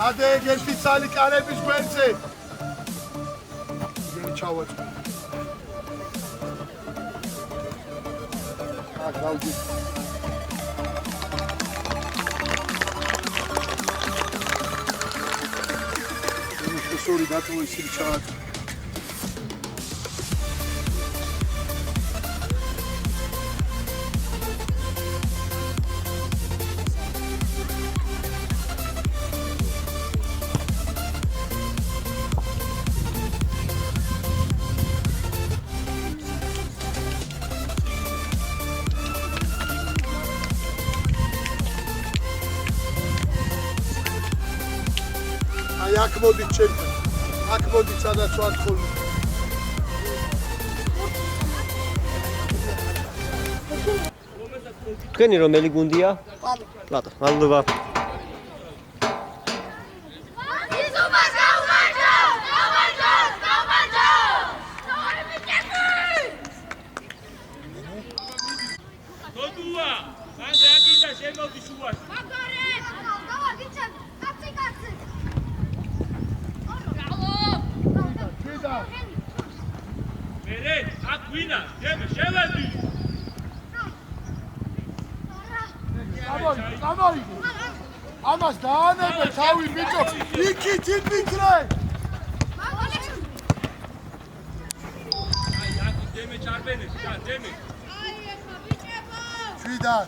Ade ერთი ცალი კარების გვერდზე. იგი ჩავაწყო. აქ გავდი. ის სორი დატოვე ისინი ჩავაწყო. აქ მოდით ჩემთან. აქ მოდით სადაც ვარ ხოლმე. თქვენი რომელი გუნდია? ლატა, მადლობა. ამას დაანებე თავი ბიჭო, იქით იფიქრე. აი, აქ დემე ჩარბენე, დემე. აი, ეხა ბიჭებო. ჩვიდან.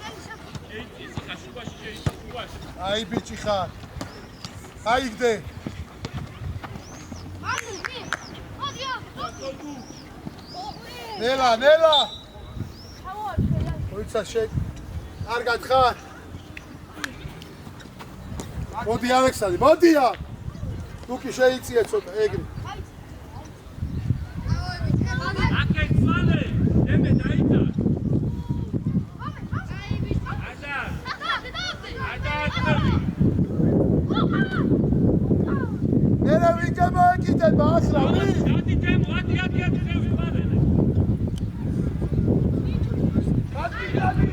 შეიძლება ხაშუბაში შეიძლება. აი ბიჭი ხარ. აი გდე. ნელა, ნელა. მოიცა შე. კარგად ხარ. მოდი ალექსანდრე, მოდია. თუკი შეიწიე ცოტა ეგრე. აკეთ მალე, დემე დაიცა. ნელა ვინდა მოაკიდებ ახლა. დადი დემო, ათი ხევი მალე. დადი.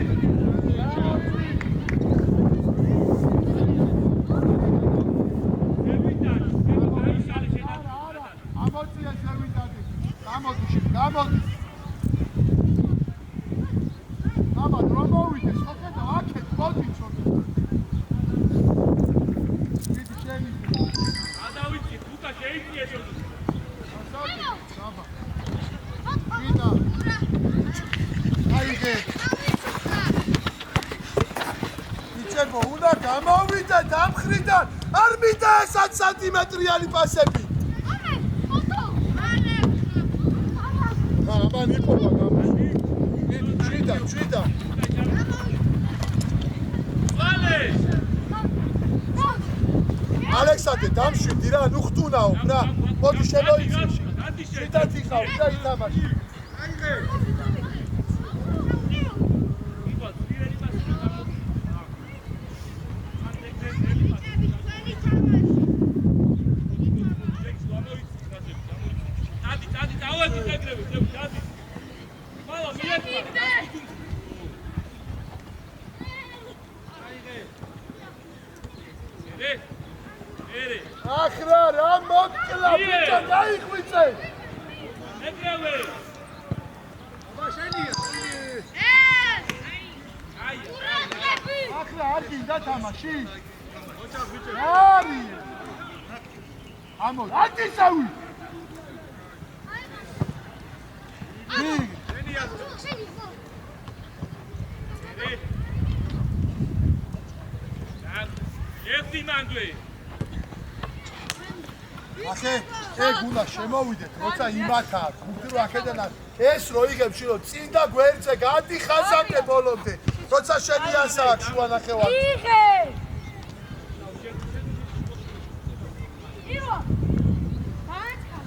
გამოდი. აბა დრო მოვიდეს, ხოხედა აქეთ მოდი ცოტა. ვიდი შენი. ადავიცი, თუკა შეიწიე ცოტა. აბა. ვიდა. აიგე. ბიჭებო, უნდა გამოვიდეთ ამ მხრიდან. არ მიდა ეს 10 სანტიმეტრიანი პასები. ამან იპოვა გამოში. ჭიდა. მალე. ალექსანდრე, დამშვიდი რა, ნუ ხტუნაო რა. მოდი შემოიწე. ჭიდად იყავ და ითამაში. აიღე. ახრა რა მოკლა ბიჭო დაიხვიცე. ეგრევე. აბა შენია. ახრა არ გინდა თამაში. ოჩახ ბიჭო. არი. ამო, ატისავი. შენია. ერთი მანდვე. ახე ეგ უნდა შემოვიდეთ, როცა იმათა ხუთი რო აქედან ეს რო იგებში რომ წინ და გვერდზე გადი ხაზაკე ბოლომდე, როცა შენიასა აქვს შუა ნახევარი. იღე. ირო. დააწყა.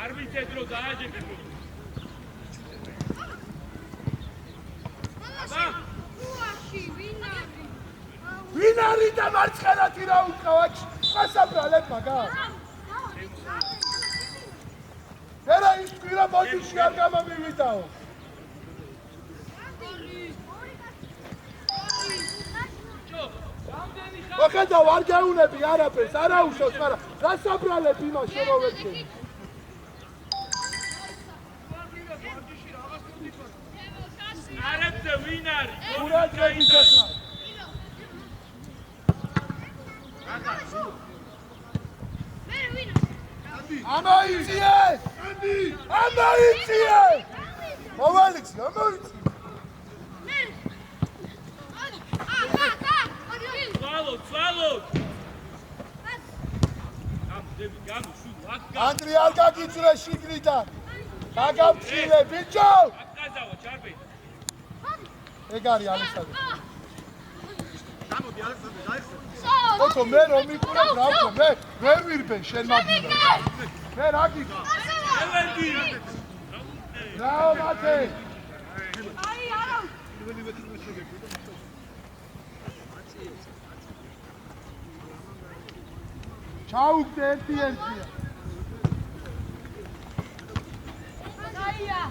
არბიტრე დრო დააჯეკე. უაში ვინ არის? ვინ არის და მარცხენათი რა უკავაჩ? გასაბრალებ მაგას. ერა ის კვირა ბოდიში არ გამომივიდაო. მოხედავ არ გაუნები არაფერს, არა უშავს, მაგრამ გასაბრალებ იმას შემოვეცენ. არებზე ვინ არის? ყურადღების ახლა. ამოიწიე! ამოიწიე! მოვალიცი, ამოიწიე! Swallow! Gamma, shoot. ანდრი არ გაგიწრე შიგნიდან. გაგამჩილე ბიჭო! აკაზავა, ჩარბე. ეგ არის ალექსანდრე. გამოდი ალექსანდრე, დაიხსენე. ოთო მე რომ მიყურებ რა ვქო, მე ვერ ვირბენ შენ მაგინა. მე რა გიქ? ელენდი. რაო მათე. აი არა. ჩაუგდე ერთი-ერთია. აია.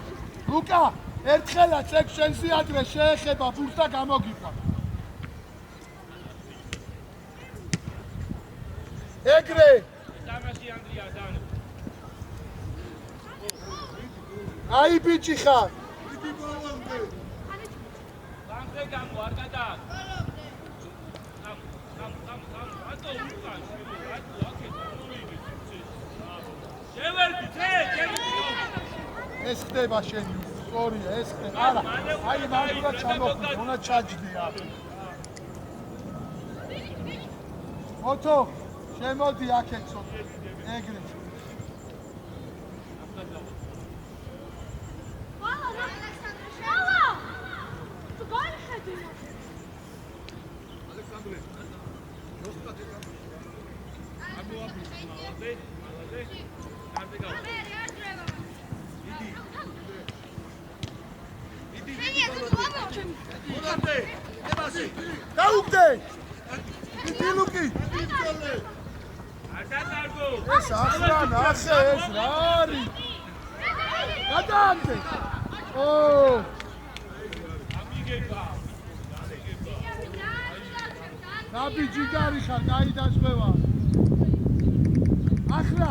ლუკა, ერთხელაც ეგ შენ სიადრე შეეხება ბურს და გამოგიყვა. ეგრე. დამაში ანდრია დანე. აი ბიჭი ხარ. ლანგზე გამო არ გადა. ატო უკან შვილო, ატო აქეთ მოიგე. შევერდი, ეს ხდება შენი სწორია, ეს ხდება. არა, აი მაგდა ჩამოხვი, უნდა ჩაჯდია. ოთო, შემოდი აქეთ ცოტა. ეგრე. გაუგდე! დიდი ლუკი! ეს ახლა ნახე ეს რა არის? გადააგდე! ო! ნაბიჯი გარი ხარ, გაიდასვევა. ახლა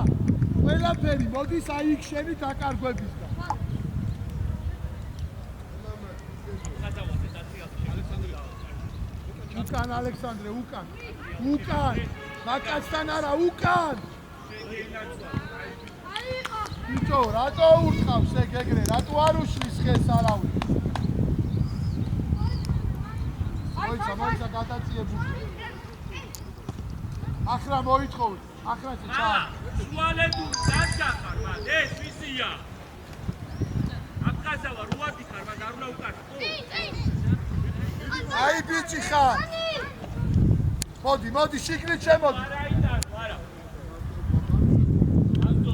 ყველაფერი მოდის აი იქ შენი დაკარგვებისგან. უკან ალექსანდრე, უკან. უკან. მაკაცთან არა, უკან. ბიჭო, რატო ურთხავს ეგ ეგრე? რატო არ უშლის ხეს არავინ? მოიცა გადაწიებული. ახლა მოითხოვე. ახლა ჩა. სუალედუ დაჭახარ, მან ეს ვისია. აკაზავა რუადი ხარ, მან არ უნდა უკან. აი ბიჭი ხარ. მოდი, შიგნით შემოდი. არა. ანდო.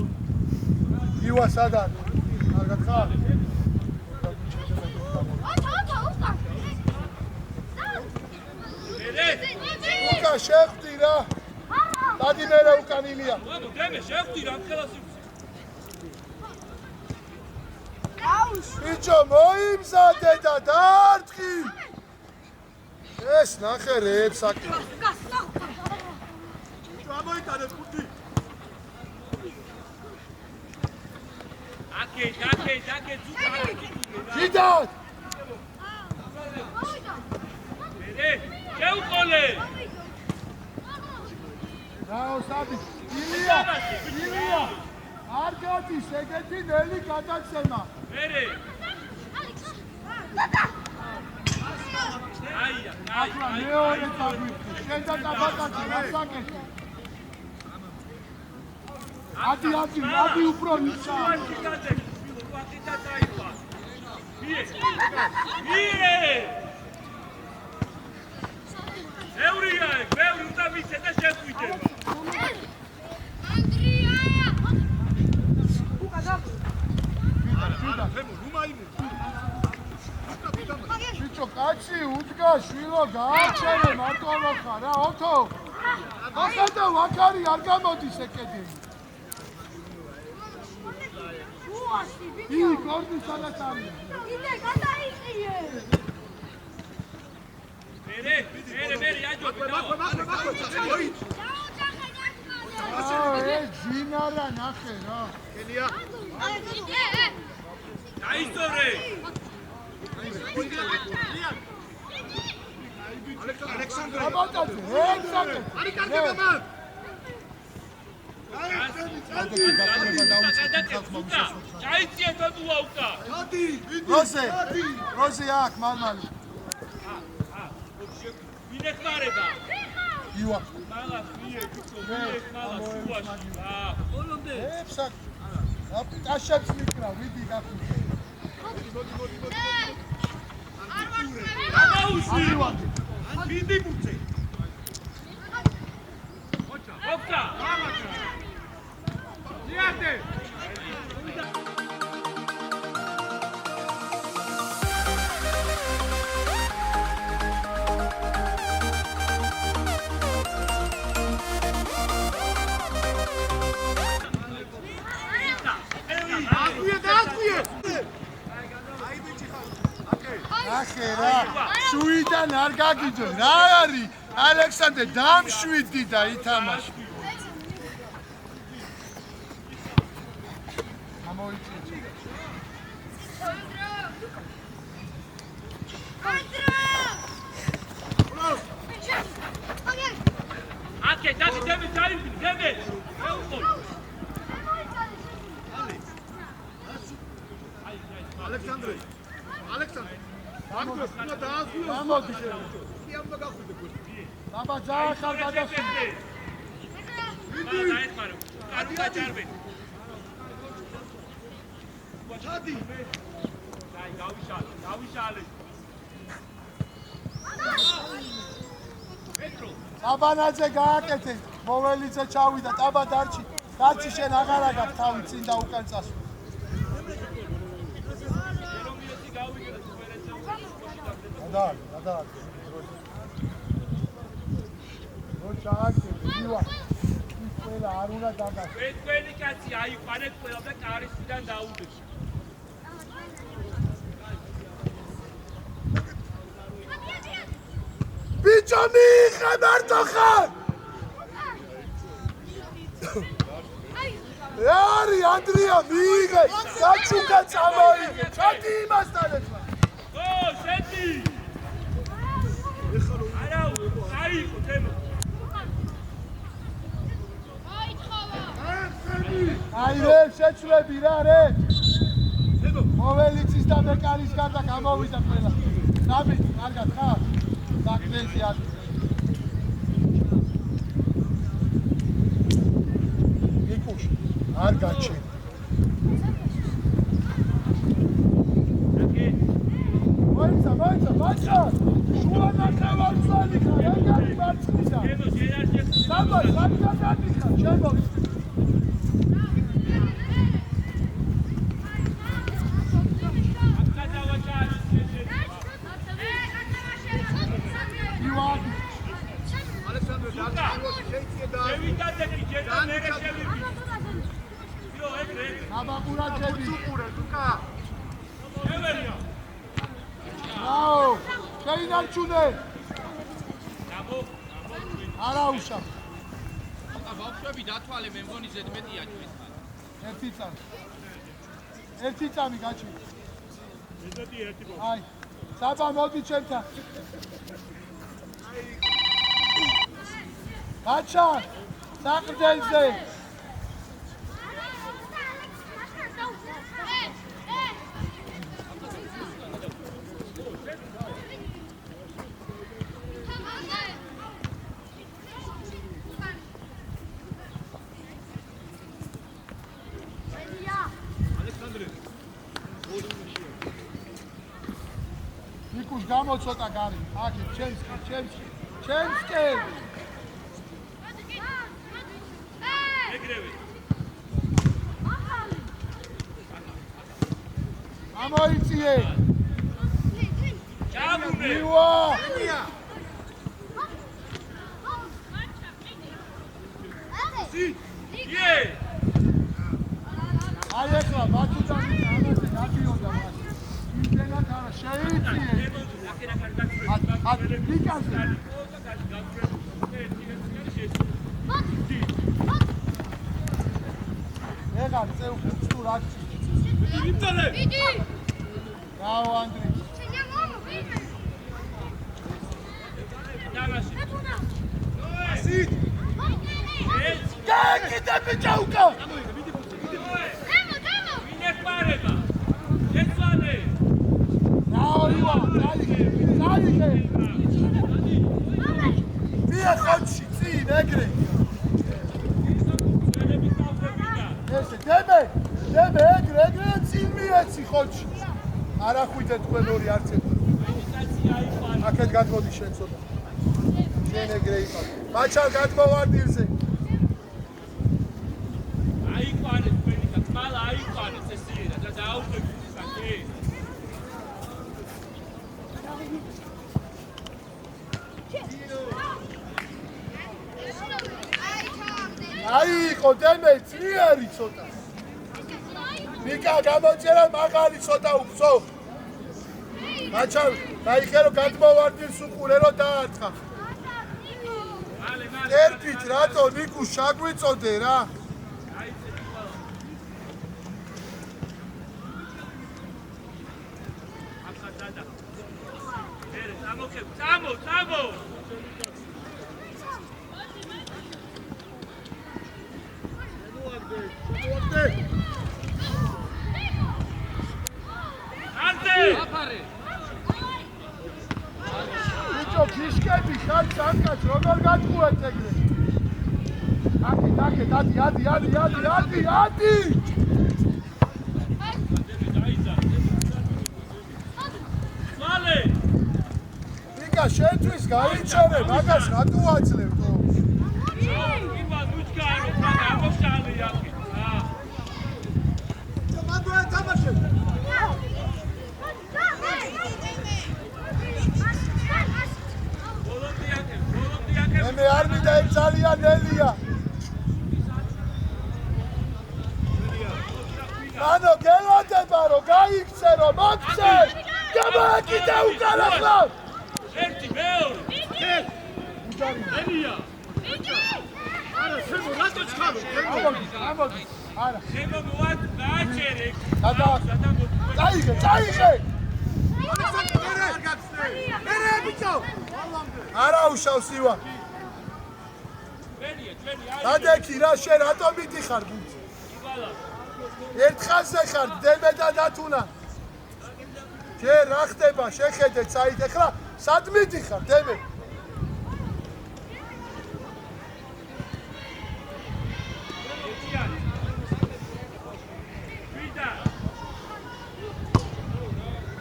ივა სადან? კარგად ხარ? უკან შეხვდი რა. დადი მერე უკან ილია. ვადო, გემე შეხვდი რა ხელას. ბიჭო, მოიმზადე და დაარტყი. ეს ნახე რეებს აკი. ამოიტანე ხუთი. აკე, ზუგა. ჯიდად. მერე, შეუყოლე. რაო საბი. ილია. არ გადის ეგეთი ნელი გადაცემა. მერე. ახლა მეორე წაგვიქცე, შენ და კაბაკაცი რასაკეთე? ადი უფრო ნიშა. ევრია, ბევრი უნდა ვიცე და შეგვიდება. ბიჭო, კაცი, უდგა, შვილო, გააჩერე, მარტო ხარ რა, ოთო. ახედა ვაკარი არ გამოდის ეკედელი. ი გორდი სადაც არის. იდე გადაიყიე. მერე აჯობ ეს ძინარა ნახე რა. დაისწორე ალექსანდრე აბატაძე ეგზაკეთ არის კარგება მაგ ჩაიწია დადულა უკა როზე აქ მალმალი ვინეხმარება ივა მალას მალას უაში ბოლომდე ეფსაკ აშებს მიკრა ვიდი გახუჭე ამაუში ვიდი მუცე ოქა იატე ახე რა შვიდან არ გაგიძო რა არის ალექსანდრე დამშვიდი და ითამაში ამოიწიწი აკე დადი დები ალექსანდრე აკეთე უნდა დაასრულოს გამოდი კი ამ დაგახვიდე ბაბა ძახარ გადასული ვიდი დაეხმარო არ გაჭარბე ჩადი დაი გავიშალე პეტრო აბანაძე გააკეთე მოველიძე ჩავიდა ტაბა დარჩი შენ აღარა გაქვს თავი წინ და უკან წასვლა გადააკეთე რო ჩააკეთე ივა ის ყველა არ უნდა დაგას თქვენი კაცი აიყვანეთ ყველა და კარისიდან დაუდეს ბიჭო მიიღე მარტო ხარ არი ანდრია მიიღე საჩუკა წამოიღე ჩადი იმასთან ერთად შეთი არაუ აიყო თემო აი რე შეცვლები რა რე მოველიცის და მეკარის გარდა გამოვიდა ყველა დაბით კარგად ხარ საქმეზე არის იკუშ არ გაჩი მოიცა ბაჭა შუანა ხევარცალი ხარ ეგარი მარცხნისა საბა საკადადი ხარ ჩემო ჩუნე არა უშა ბავშვები დათვალე მე მგონი ზედმეტია ჩვენთან ერთი წამი გაჩი ზედმეტი ერთი ბო აი საბა მოდი ჩემთან გაჩა საყრდენზე ნიკუშ გამოცოტა გარი აქ ჩემსკი ეგრევე ამოიწიე ჩაბუნე ივა იე აი ახლა ბათუმი ამაზე გადიოდა მას. იმდენად არა შეიწიე. ვიკაზე. ეგარ წევ ფუჭტურ აქცი. Иди! რაო ანდრი. Меня мама видит. ასით. გაკეთე ბიჭაუკა. რაო ივა, წაიღე. ვია ხოჩი, წინ ეგრე. ესე დემე ეგრე წინ მიეცი ხოჩი. არა ხვიდე თქვენ ორი არც ერთი. აქეთ გადმოდი შენ ცოტა. შენ ეგრე იყავ. მაჩალ გადმოვარდირზე. აიყვანეთ თქვენი და თვალა აიყვანეთ ესე და დააუღებთ ისაკი. აიყო დემე ძლიერი ცოტა. მიკა გამოწერა მაგარი ცოტა უფსო. მაჩალ დაიხე რომ გადმოვარდირს უყურე რომ დაარცხა. ერთით რატო ნიკუ შაგვიწოდე რა. წამო ბიჭო ქიშკები ხარ სანკაც როგორ გატყუეთ ეგრე. აკეთ ადი. მიკა შენთვის გაიჩერე მაგას რატო აძლევდო? ივა ნუჩკარო გამოვშალე აქ. მაგოა თამაშე. მე არ მინდა ეს ძალიან ნელია. ანუ გელოდება რომ გაიქცე რომ მოქცე. გამაკიდა უკალახლა. ერთი მეორე. ელია. არა, შემო რატო ჩქავო? ამოდი. არა. შემო მოად დააჭერე. წაიღე. მერე ბიჭო. არა უშავს ივა. დადექი რა შენ რატო მიდიხარ ბუჩი? ერთხანზე ხარ დემე და დათუნა. ჯერ რა ხდება შეხედე წაიდე ხლა სად მიდიხარ დემე?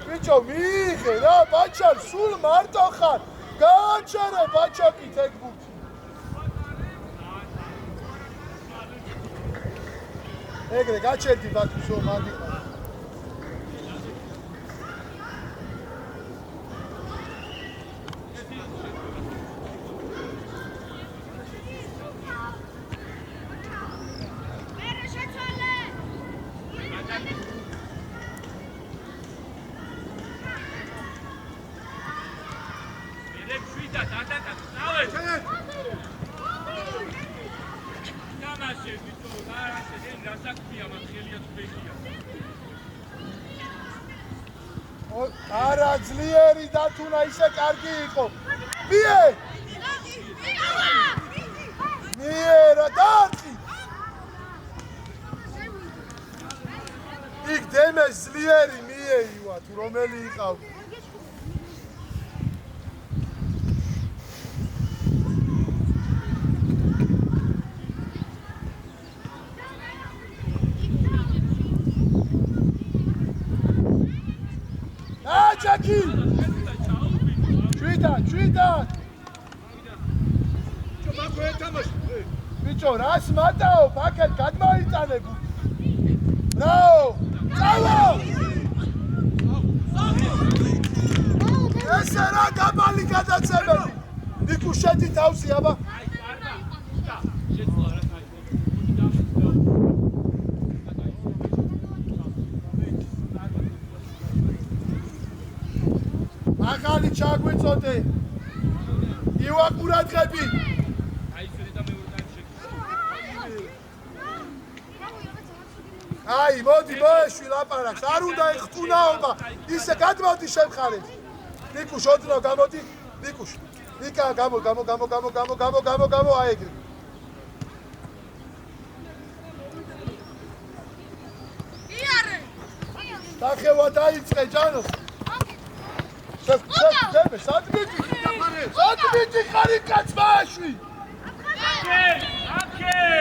ბიჭო მიიღე რა ბაჩალ სულ მარტო ხარ. გააჩერე ბაჩაკით ეგ ბუჩი. ეგრე გაჩერდი ბათუმს რომ მანდიყარ. არა ძლიერი დათუნა ისე კარგი იყო. მიერა დაარტყი. იქ დემეს ძლიერი მიეივა თუ რომელი იყავ. აჯაკი ჩვიდა ბიჭო რას მატაო ფაკეთ გადმოიტანე რაო წავა ესე რა გაბალი გადაცემები ნიკუ შედი თავსი აბა ახალი ჩაგვიწოდე. ივა ყურადღები. აი, მოდი მოეშვი ლაპარაკს. არ უნდა იხტუნაობა. ისე გადმოდი შემხარეთ. ნიკუშ ოდნავ გამოდი. ნიკუშ. ნიკა გამო აი ეგრე. დახევა დაიწყე ჯანო. ძებე, სადმიჭი ხარი კაცმაშვი.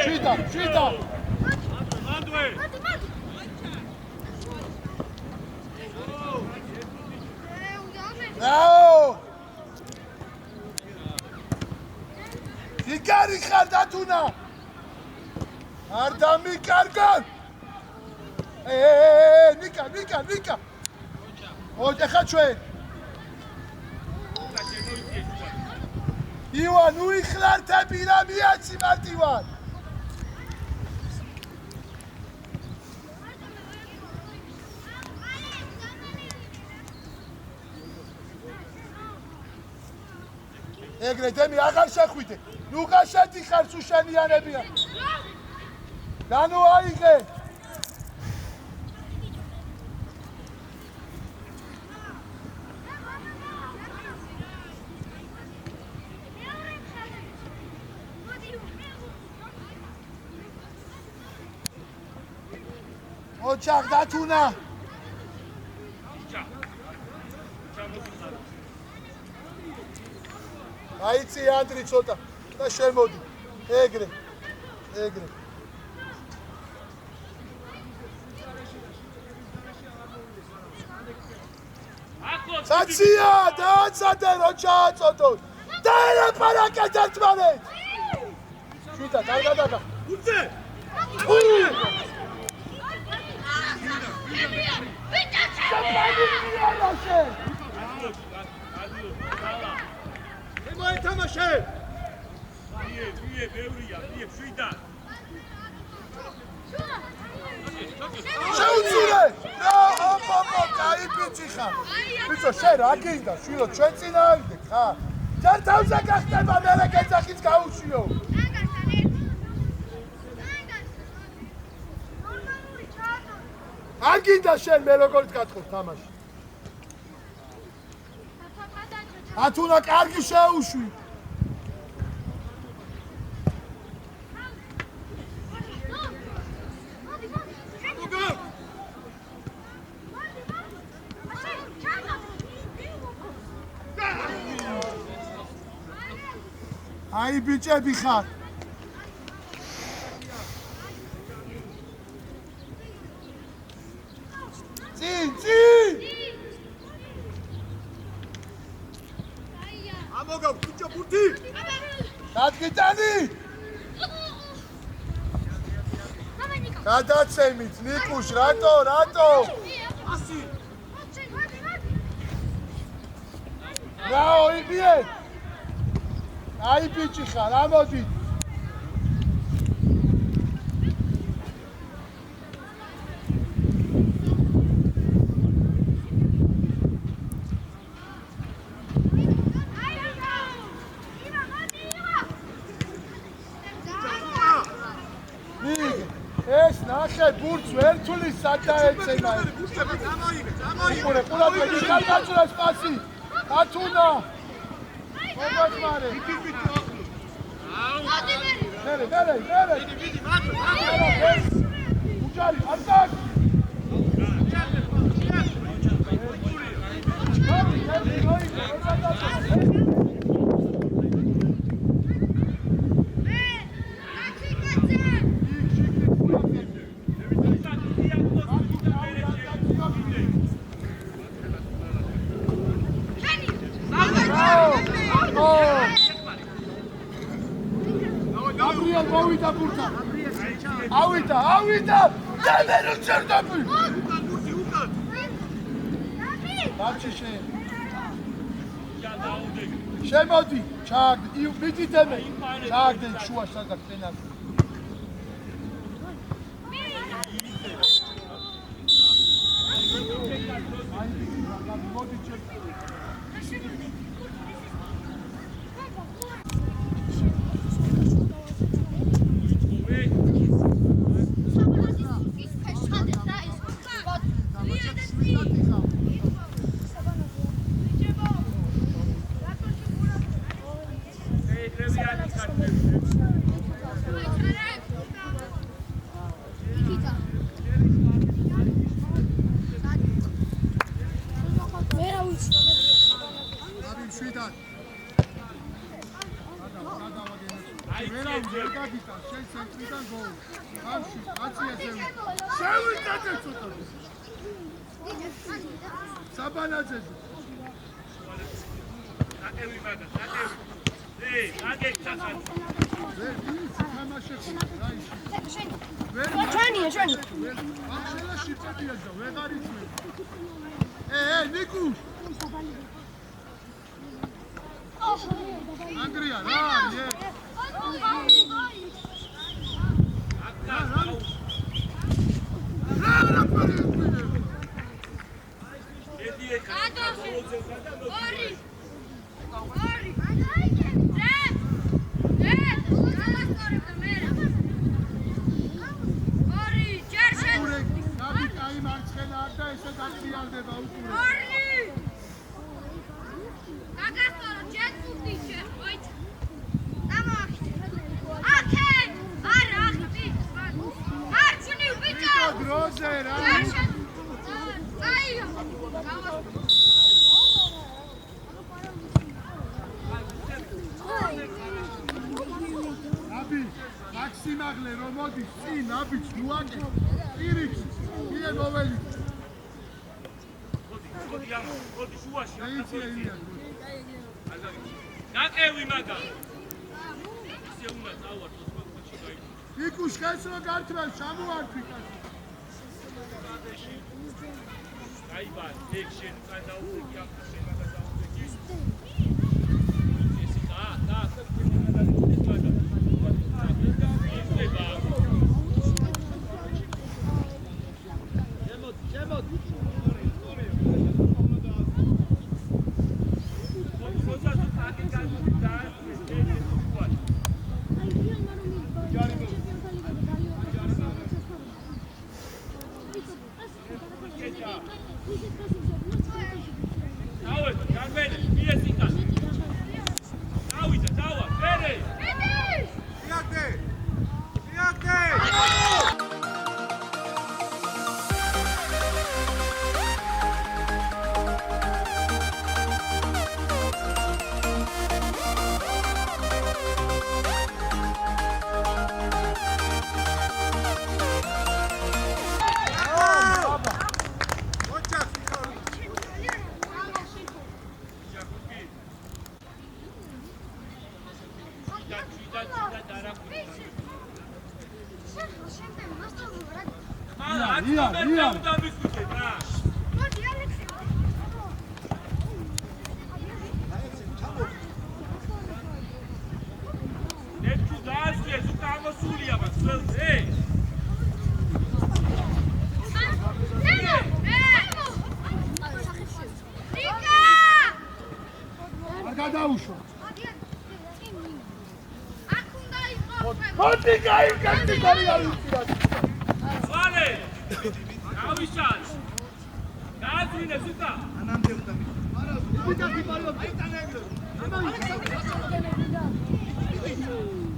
შვიდა. რაო. იგარი ხარ დათუნა. არ დამიკარგან. ნიკა. ოჯახა ჩვენ. ივა, ნუ იხლართები რა მიაცი მარტივად. ეგრე დემი აღარ შეხვიდე. ნუ გაშეთი ხარ სუშენიანებია. განო აიღე. ოჯახ დათუნა. აიცი ანდრი ცოტა და შემოდი. ეგრე. საცია დააცადე რო ჩააწოდო. დაელაპარაკეთ ერთმანეთს. შვიდა დაგადაგა. უცე. თამაშე. ბევრია, შვიდა. შეუცურე. დაიბიჭი ხარ. ვიცო, შენ რა გინდა? შვილო, ჩვენ წინა ავიდეთ, ხა? ჯერ თავზე გახდება, მერე გეძახის გაუშვიო. არ გინდა შენ მე როგორ გათხოვ თამაში. ათუნა კარგი შეუშვი. აი ბიჭები ხარ. წინ. ამოგავ ბიჭო ბურთი. დადგიტანი. გადაცემით ნიკუშ რატო? ასი. რაო იბიე. აი ბიჭი ხარ, ამოდი. ეს ნახე ბურთს ვერთული სადაეცემა. მოიგე, ყურადღება გადაწყვეტს პასი. ათუნა. მოგაწყარე. მერე. უჯარი, არტაკ. მოვიდა ბურთა. ავიდა. დემენუ ჩერდობი. ბაჩი შენ. შემოდი, ჩააგდე. მიდი დემე. ჩააგდე შუა სადაც პენალტი. მოდი ჩერდობი. Andrea, სიმაღლე რომ მოდის წინ აბიჩ ნუაკე პირიქს კიდე მოველი მოდი შუაში აიცია ნაკევი მაგა ისე უნდა წავართოს მაგაში გაიგო იქ უშქეს რო გართმევ ჩამოვართვი გაიბარ ეგ შენ წადაუგე აქ შენ მაგა დაუგე ეს და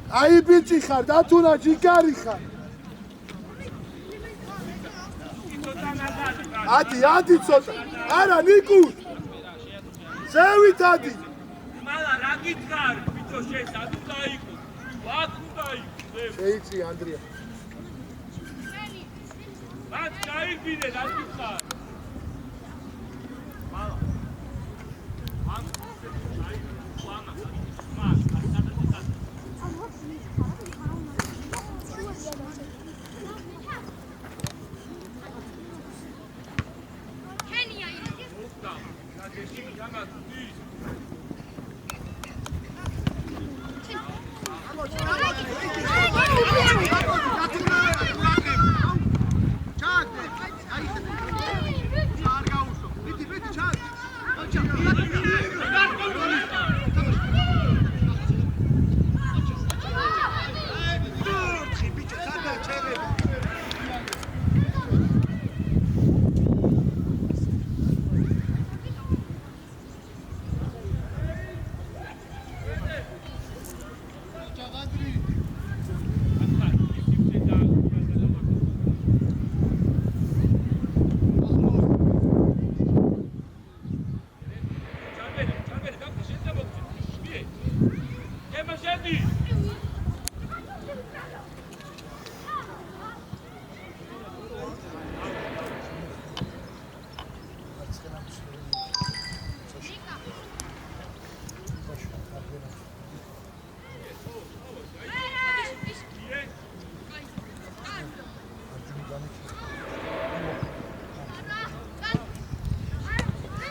აი ბიჭი ხარ და თუ რა ჯიგარი ხარ ადი ცოტა არა ნიკუ ზევით ადი მალა რა გითხარ ბიჭო შენ დადუ დაიყო ვაკ დაიყო შეიცი ანდრია მათ გაიგინე რა გითხარ მალა ამ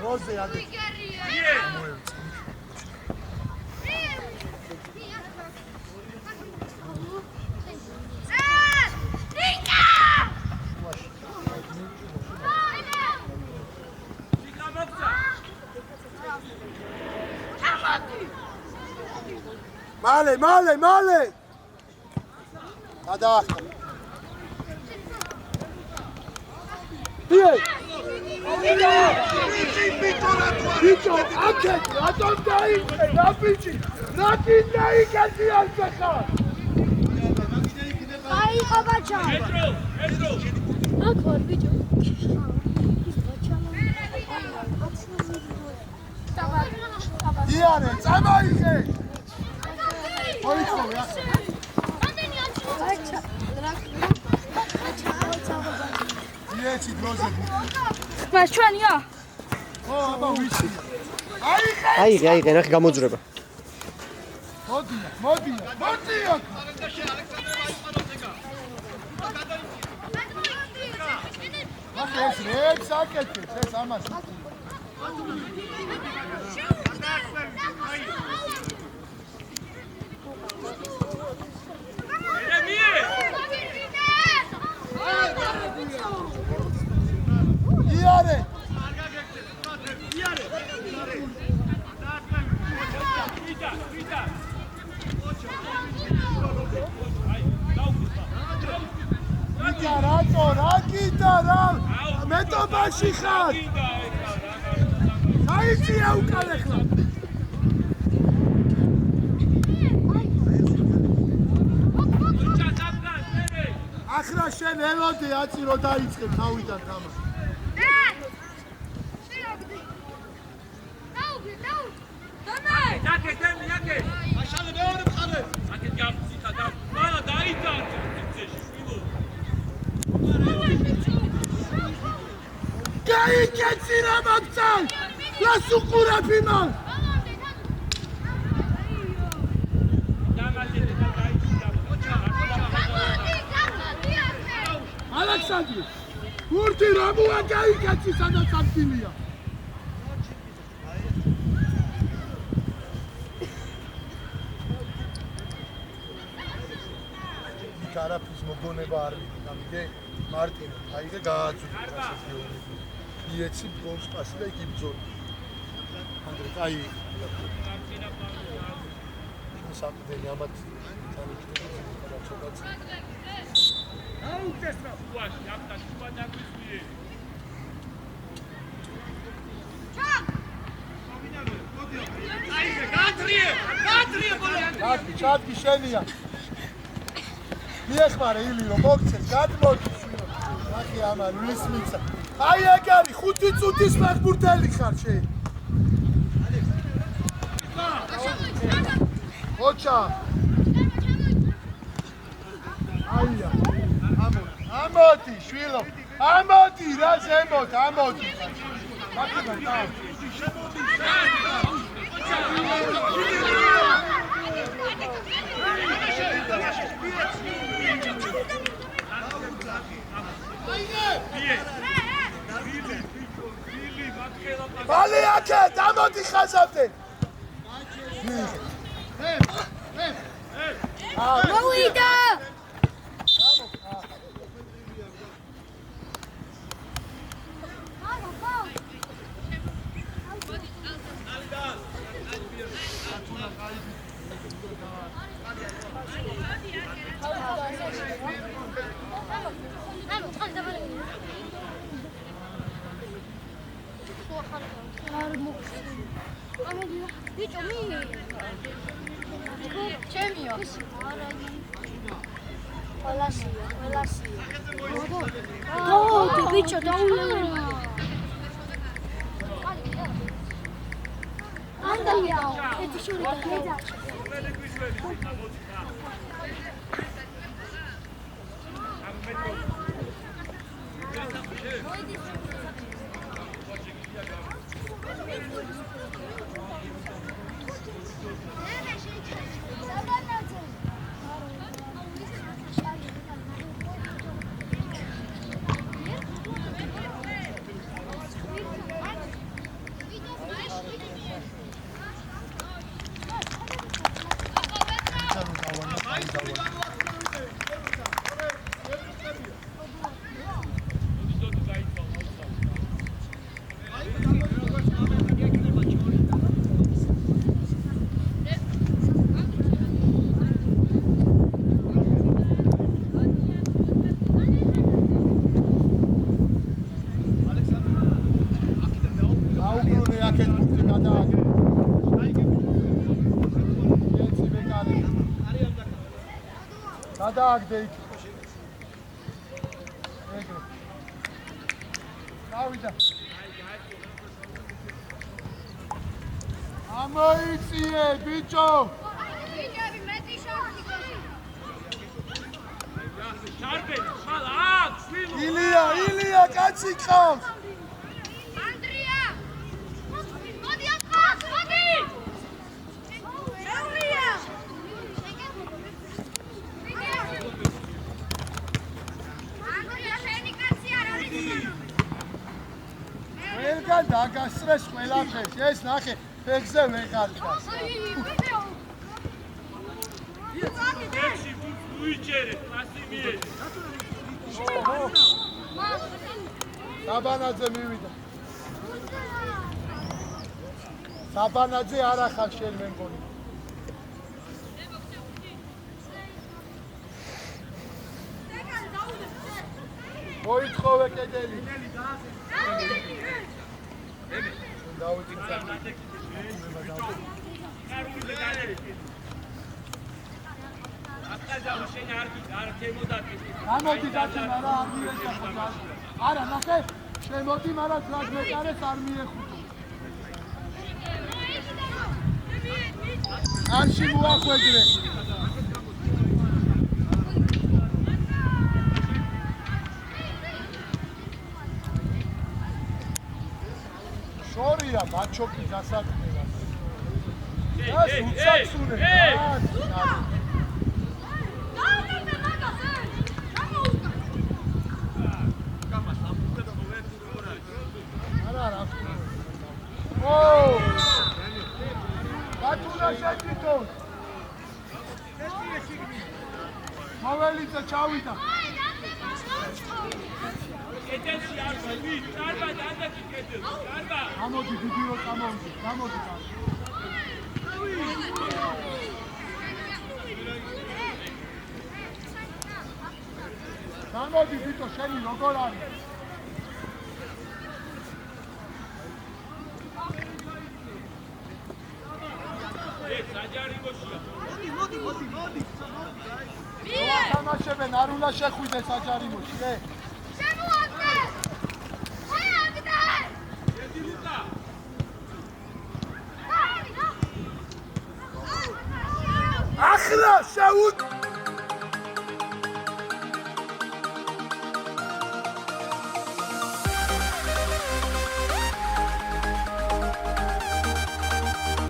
დროზე ადე. მალე. გადაახტა. ბიჭო, აქეთ რატომ დაიწყე რა ბიჭი? რა კიდე იქეთი არცახა? აი აბაჭა. ედრო. აქ ვარ ბიჭო. იანე, წამაიღე. მოიწოვე ახლა. აჩა. იეცი დროზე. მას ჩვენია? ო, აბა ვიცი. აიღე, ნახე გამოძრება. მოდი აქ. ახლა ეს რეებს აკეთებს, ეს ამას. იარე. რა გიტარა? მეტობაში ხარ. აიწია უკან ახლა. ახლა შენ ელოდე აწირო დაიწყებ თავიდან თამაშ. აშალე მეორე მხარე. აკეთ გამწითა და მალა დაიძარცე ცეში შვილო. გაიქეცი რა მაგცალ. ლასუყურები მან. ალექსანდრე, ურთი რა მოა გაიქეცი სადაც ამტილია. არაფრის მოგონება არ ვიყო, გამიგე მარტინო, აიღე გააძვრე ასეთი ორი. იეცი გოლს პასი და იგი ბძოლა. ანდრე, აი. სამდენი ამათ თანიქდება რა ცოტაც. აუკესა უაში, აკდა შუა დაგვისვიე. აიღე, გააძრიე ბოლო. ჩადგი შენია. მიეხმარე ილიო, მოგცეს, გადმოდის. ნახე ამან, ვისმიცა. აი ეგ არის 5 წუთის მახბურთელი ხარ შენ. ოჩა. აია. ამოდი, შვილო. ამოდი, რა ზემოთ, ამოდი. მაკინა, და. ბალი აქეთ, ამოდი ხაზავდე. მოვიდა. ბიჭო მი ჩემიო ყველასია ბიჭო დაულევი ანდალია ეს შური დაიძა გადააგდე იქ. ეგრე. დავიდა. ამოიწიე, ბიჭო. ბიჭები მეტი შორტი. შარბენი, ხალა, აქ, შვილი. ილია, კაცი ყავს. ანდრია! მოდი ახლოს, მოდი! შეუვია! ანდრია, შენი კაცი არ არის. ყველგან დაგასწრეს ყველაფერს. ეს ნახე, ფეხზე ვეღარ დგას. ეში უიჭერე, კლასი მიეჭე. საბანაძე მივიდა. საბანაძე არ ახარ შენ მე მგონი. მოითხოვე კედელი. გამოდი დაჭერა რა არ მიეჭახო ჯაზი. არა ნახე, შემოდი, მაგრამ ჯაზ მეჭარეს არ მიეხუთო. არში მოახვედრე. შორია ბაჩოკი გასაქმეა. ეს უცაცუნე. მოველიძე ჩავიდა. კედელში არ ვი, წარბა დადაკი კედელში, წარბა. გამოდი ვიდეო წამოვიდე, გამოდი. გამოდი ვიტო, შენი როგორ არის? მოდი. თამაშებენ, არ უნდა შეხვიდე საჯარიმოში, შემოაგდე! შეაგდე! ერთი ლუტა. ახლა შეუთ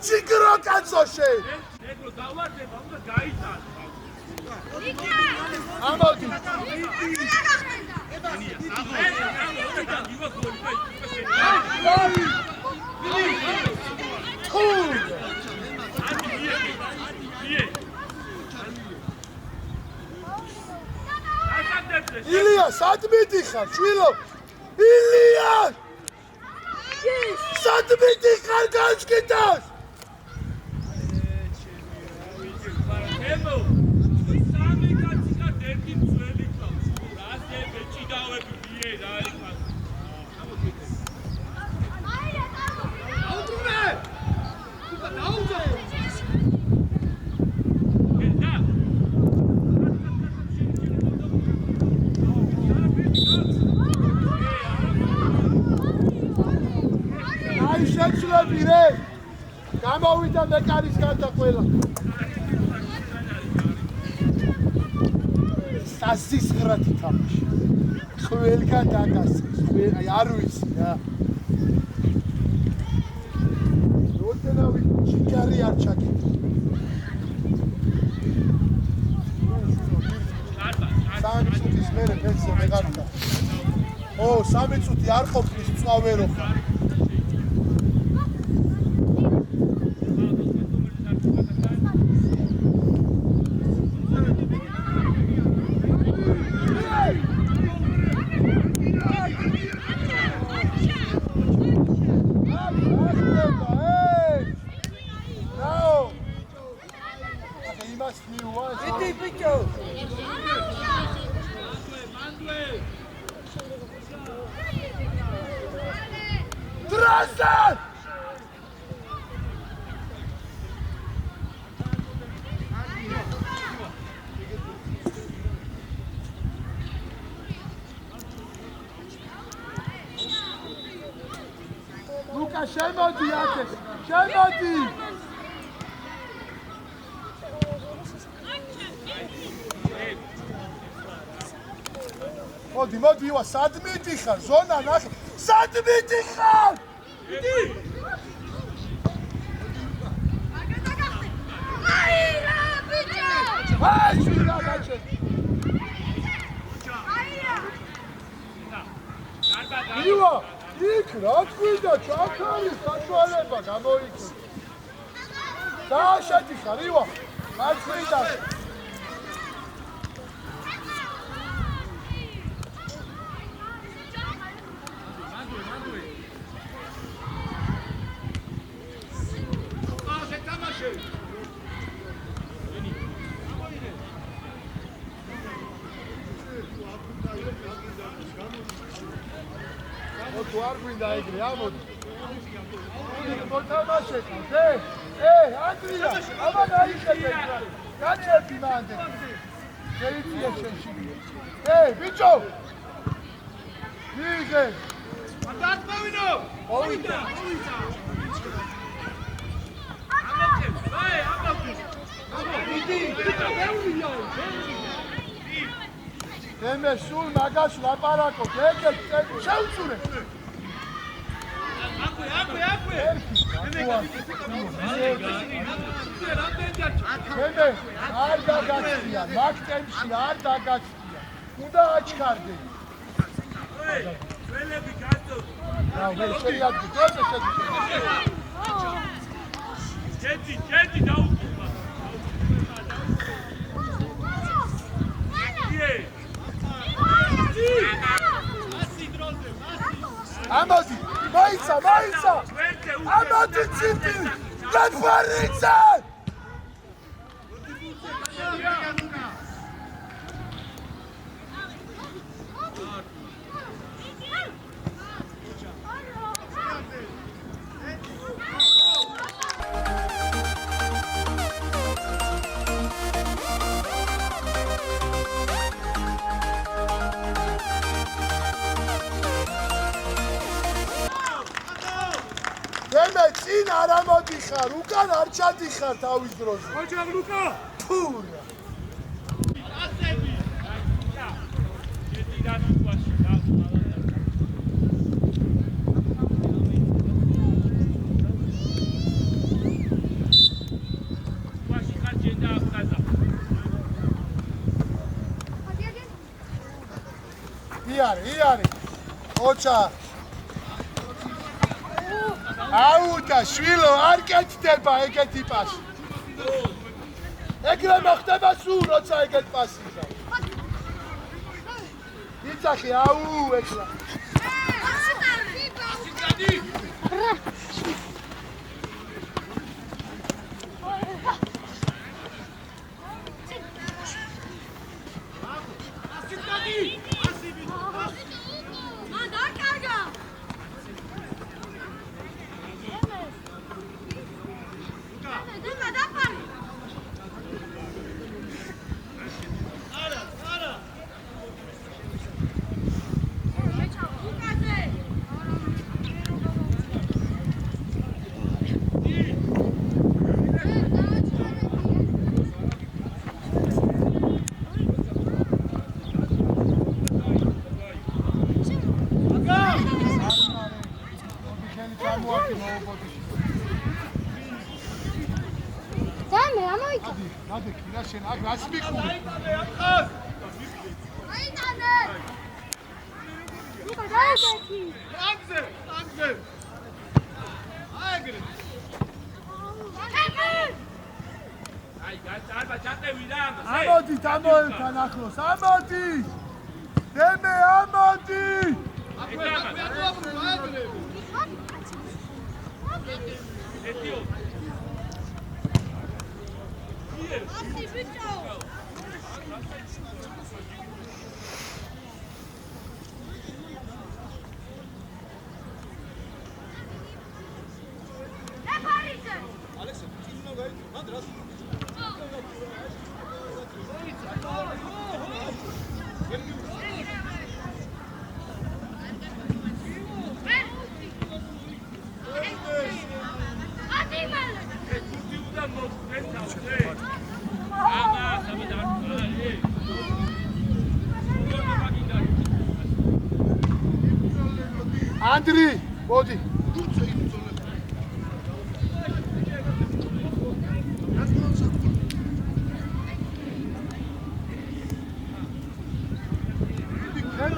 ჩიგრო კაცოშე ეგრო დავარდება, უნდა გაიტანო. ამოდი ილია, სად მიდიხარ, შვილო? ილია! სად მიდიხარ, განსკიდას? სამი კაცი და ერთი მცველი ყავს. ასე მეჭიდავები მიე რა იქ. აუტრუნე! თუკა დაუძე! აი შეცვლები რე! გამოვიდა მეკარისგან და ყველა. სასისღრათი თამაში. ყველგან დაგასწრეს, აი არ ვიცი რა. როდენავი ჩიგარი არ ჩაკეტა. სამი წუთის მერე ფეხზე ვეღარ ვდა. ო, 3 წუთი არ ყოფნის წავერო ხარ. Trastan! ნიკა შემოდი აქ შემოდი მოდი ივა სად მიდიხარ ზონა ნახე სად მიდიხარ იდი აირა ბიჭო აი შვილა გაჩე ივა იქ რა თქვიდა ჩაქარი საშუალება გამოიქცა დააშედიხარ ივა მარცხნიდან თუ არ გვინდა ეგრე ამოდი მოთამაშე ანდრია აბა დაიხედე გაჩერდი მანდ შეიძლება შენში ბიჭო მიიღე დათმოვინო მოვიდა იდი მე სულ მაგას ლაპარაკობ ეგეთ შევწურე აკვე მე არ დაგაცია მაგ ტემპში არ დაგაცია უნდა აჩქარდე ველები გასწო რა მე შეიადგე დოზე ჯეჯი დაუყურა ამოდი მაიცა ამოდი ციტი გაფარიცა მე წინ არ ამოდიხარ, უკან არ ჩადიხარ თავის დროზე. ოჯახ ლუკა. თუ რა. ასები. ჯედი დათუაში და ვაში ხარჯენდა აფხაზა. იარი. ოჩა. აუდა შვილო არ კეთდება ეგეთი პასი. ეგრე მოხდება სულ როცა ეგეთ პასი და. იცახი აუ ეგრე. Hadi kira şen ag rasmi ku. Aytane. Luka dayaki. Anze. Aygırın. Ay gel çatla vidam. Amodi tamoeltan ახლოს. Amodi. Deme amodi. Etiyo. Asi bicho. Alex, kimle gayet? Hadi rast. ადი მალე გუთი უნდა მოგვეთავზე აბა სამადარი ანდრი მოდი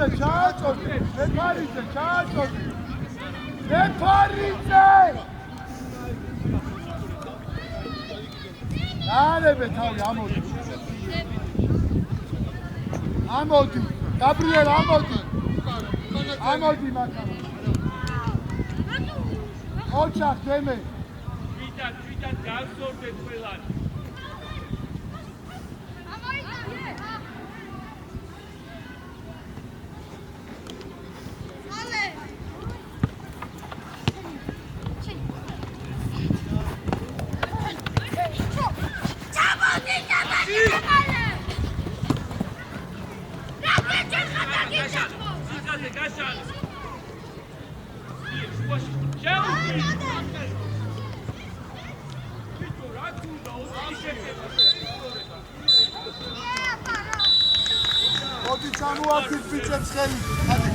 მე ჩააწოდე მეფარიძე ჩააწოდე მეფარიძე არებე თავი ამოდი ამოდი გაბრიელ ამოდი ამოდი მაქა ოჩახ დემე თვითონ გავსორდეთ ყველანი მოდი ჩამოართვით ბიჭებს ხელი